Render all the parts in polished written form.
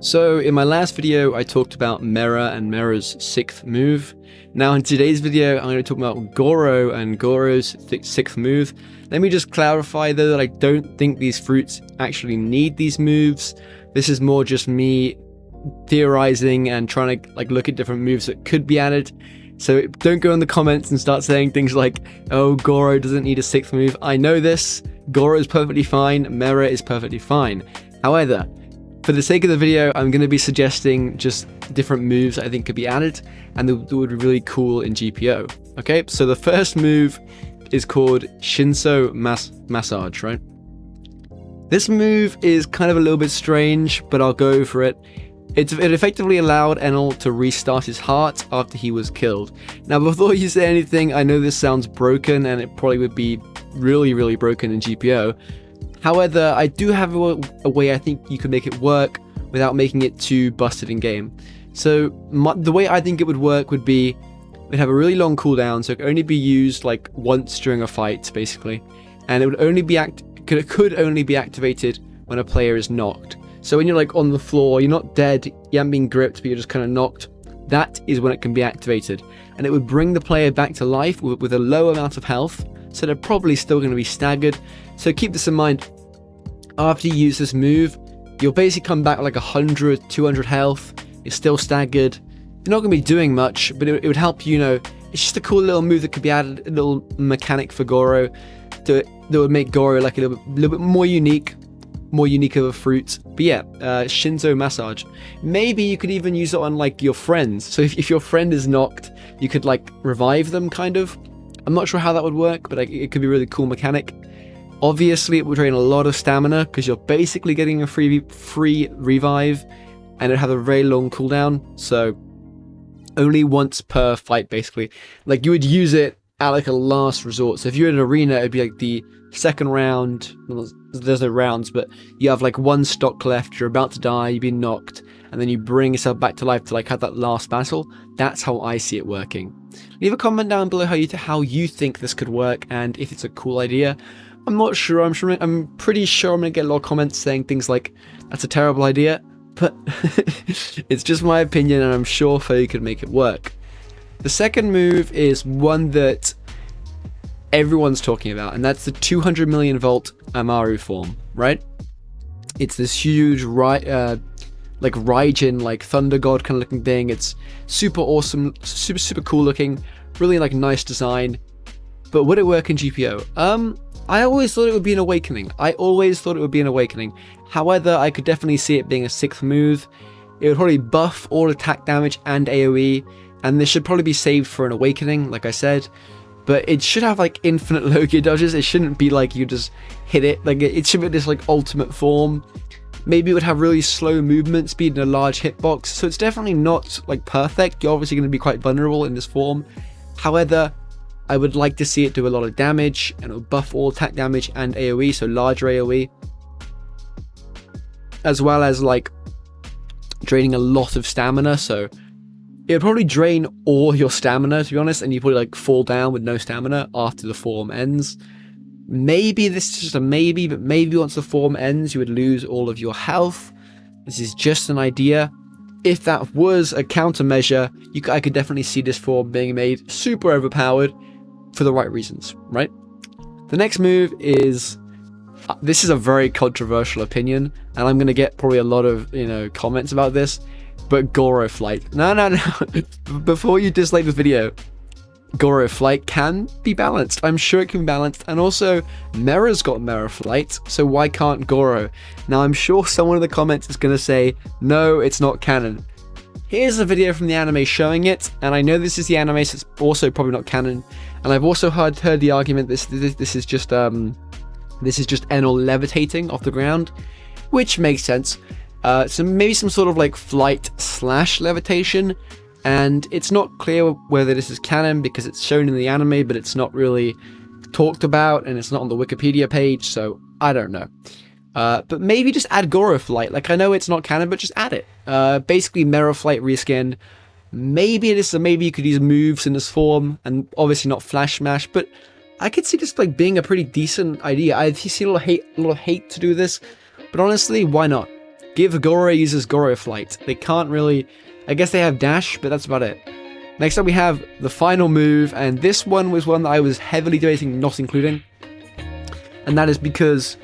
So in my last video, I talked about Mera and Mera's 6th move. Now in today's video, I'm going to talk about Goro and Goro's 6th move. Let me just clarify though that I don't think these fruits actually need these moves. This is more just me theorizing and trying to look at different moves that could be added. So don't go in the comments and start saying things like, oh, Goro doesn't need a 6th move. I know this. Goro is perfectly fine. Mera is perfectly fine. However, for the sake of the video, I'm going to be suggesting just different moves I think could be added and that would be really cool in GPO. Okay, so the first move is called Shinso Massage, right? This move is kind of a little bit strange, but I'll go for it. It effectively allowed Enel to restart his heart after he was killed. Now, before you say anything, I know this sounds broken and it probably would be really, really broken in GPO. However, I do have a way I think you could make it work without making it too busted in game. So the way I think it would work would be, we'd have a really long cooldown, so it could only be used like once during a fight, basically, and it would only be could only be activated when a player is knocked. So when you're like on the floor, you're not dead, you haven't been gripped, but you're just kind of knocked. That is when it can be activated, and it would bring the player back to life with a low amount of health. So they're probably still going to be staggered. So keep this in mind. After you use this move, you'll basically come back like 100, 200 health. You're still staggered. You're not going to be doing much, but it would help you, it's just a cool little move that could be added, a little mechanic for Goro that would make Goro like a little bit more unique of a fruit. But yeah, Shinso Massage. Maybe you could even use it on like your friends. So if your friend is knocked, you could like revive them, kind of. I'm not sure how that would work, but it could be a really cool mechanic. Obviously, it would drain a lot of stamina because you're basically getting a free revive, and it would have a very long cooldown. So only once per fight, basically. Like you would use it at like a last resort. So if you're in an arena, it'd be like the second round. Well, there's no rounds, but you have like one stock left. You're about to die. You've been knocked, and then you bring yourself back to life to like have that last battle. That's how I see it working. Leave a comment down below how you think this could work and if it's a cool idea. I'm not sure. I'm pretty sure I'm gonna get a lot of comments saying things like, "That's a terrible idea," but it's just my opinion, and I'm sure Faye could make it work. The second move is one that everyone's talking about, and that's the 200 million volt Amaru form, right? It's this huge like Raijin, like thunder god kind of looking thing. It's super awesome, super cool looking, really like nice design. But would it work in GPO? I always thought it would be an awakening. However, I could definitely see it being a 6th move. It would probably buff all attack damage and AoE, and this should probably be saved for an awakening, like I said. But it should have like infinite Logia dodges. It shouldn't be like you just hit it. Like it should be this like ultimate form. Maybe it would have really slow movement speed and a large hitbox. So it's definitely not like perfect. You're obviously going to be quite vulnerable in this form. However, I would like to see it do a lot of damage, and it will buff all attack damage and AoE, so larger AoE, as well as like draining a lot of stamina. So it would probably drain all your stamina, to be honest, and you probably like fall down with no stamina after the form ends. Maybe this is just a maybe, but maybe once the form ends, you would lose all of your health. This is just an idea. If that was a countermeasure, I could definitely see this form being made super overpowered for the right reasons, right? The next move is, this is a very controversial opinion, and I'm going to get probably a lot of, comments about this, but Goro Flight. No. Before you dislike this video, Goro Flight can be balanced. I'm sure it can be balanced, and also Mera's got Mera Flight, so why can't Goro? Now I'm sure someone in the comments is going to say, no, it's not canon. Here's a video from the anime showing it, and I know this is the anime, so it's also probably not canon. And I've also heard the argument this is just Enel levitating off the ground, which makes sense. So maybe some sort of like flight / levitation, and it's not clear whether this is canon because it's shown in the anime, but it's not really talked about, and it's not on the Wikipedia page, so I don't know. But maybe just add Goro Flight. Like, I know it's not canon, but just add it. Basically Mera Flight reskin. Maybe you could use moves in this form, and obviously not Flash Smash, but I could see this like being a pretty decent idea. I've seen a lot of hate to do this, but honestly, why not? Give Goro uses Goro Flight. They can't really... I guess they have Dash, but that's about it. Next up we have the final move, and this one was one that I was heavily debating not including. And that is because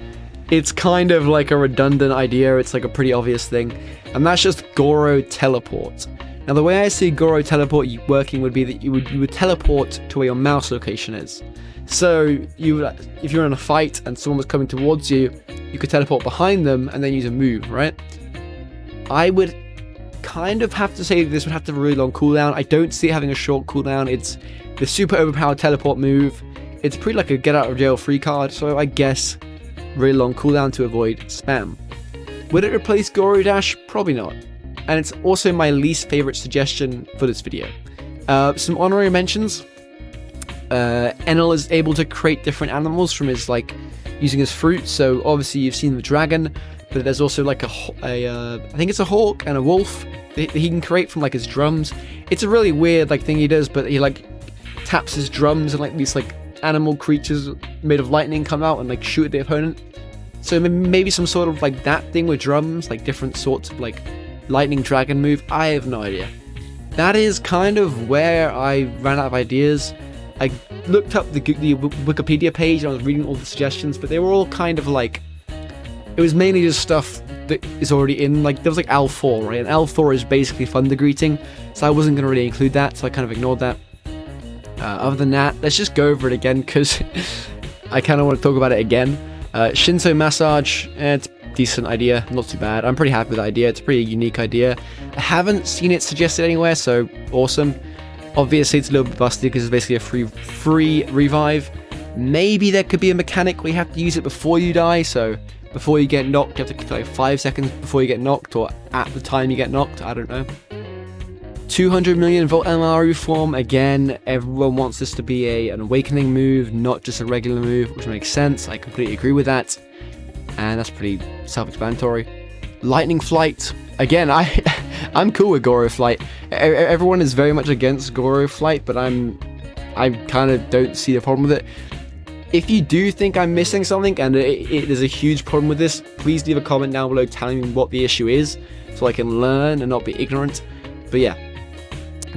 it's kind of like a redundant idea, it's like a pretty obvious thing. And that's just Goro Teleport. Now the way I see Goro Teleport working would be that you would teleport to where your mouse location is. So if you're in a fight and someone was coming towards you, you could teleport behind them and then use a move, right? I would kind of have to say this would have to have a really long cooldown. I don't see it having a short cooldown. It's the super overpowered teleport move. It's pretty like a get out of jail free card, so I guess really long cooldown to avoid spam. Would it replace Goro Dash? Probably not. And it's also my least favorite suggestion for this video. Some honorary mentions. Enel is able to create different animals from his, like, using his fruit. So obviously you've seen the dragon, but there's also like I think it's a hawk and a wolf that he can create from like his drums. It's a really weird like thing he does, but he like taps his drums and like these like animal creatures made of lightning come out and like shoot at the opponent. So maybe some sort of like that thing with drums, like different sorts of like lightning dragon move. I have no idea. That is kind of where I ran out of ideas. I looked up the Wikipedia page and I was reading all the suggestions, but they were all kind of like, it was mainly just stuff that is already in, like, there was like L4, right? And L4 is basically Thunder Greeting, so I wasn't going to really include that, so I kind of ignored that. Other than that, let's just go over it again, because I kind of want to talk about it again. Shinso Massage, it's a decent idea, not too bad. I'm pretty happy with the idea, it's a pretty unique idea. I haven't seen it suggested anywhere, so awesome. Obviously, it's a little bit busted because it's basically a free revive. Maybe there could be a mechanic where you have to use it before you die, so before you get knocked, you have to keep like 5 seconds before you get knocked, or at the time you get knocked, I don't know. 200 million volt MRU form, again, everyone wants this to be an awakening move, not just a regular move, which makes sense, I completely agree with that. And that's pretty self-explanatory. Lightning Flight, again, I'm cool with Goro Flight. Everyone is very much against Goro Flight, but I kind of don't see the problem with it. If you do think I'm missing something and there's a huge problem with this, please leave a comment down below telling me what the issue is so I can learn and not be ignorant. But yeah,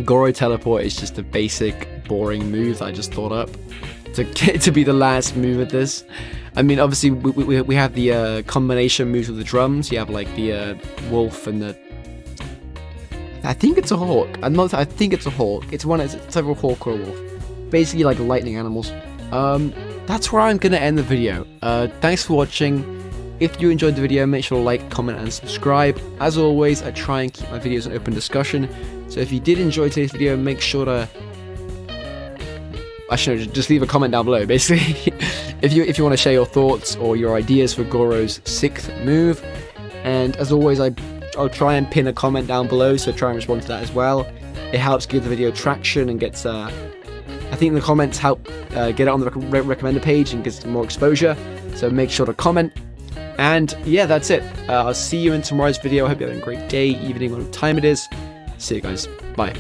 Goro Teleport is just a basic, boring move that I just thought up to be the last move of this. I mean, obviously, we have the combination moves with the drums. You have like the wolf and the... I think it's a hawk. I think it's a hawk. It's either a hawk or a wolf. Basically, like lightning animals. That's where I'm going to end the video. Thanks for watching. If you enjoyed the video, make sure to like, comment, and subscribe. As always, I try and keep my videos an open discussion. So if you did enjoy today's video, make sure to... Actually, no, just leave a comment down below, basically. if you want to share your thoughts or your ideas for Goro's 6th move. And as always, I'll try and pin a comment down below, so try and respond to that as well. It helps give the video traction and gets... I think the comments help get it on the recommended page and gets more exposure, so make sure to comment. And yeah, that's it. I'll see you in tomorrow's video. I hope you're having a great day, evening, whatever time it is. See you guys. Bye.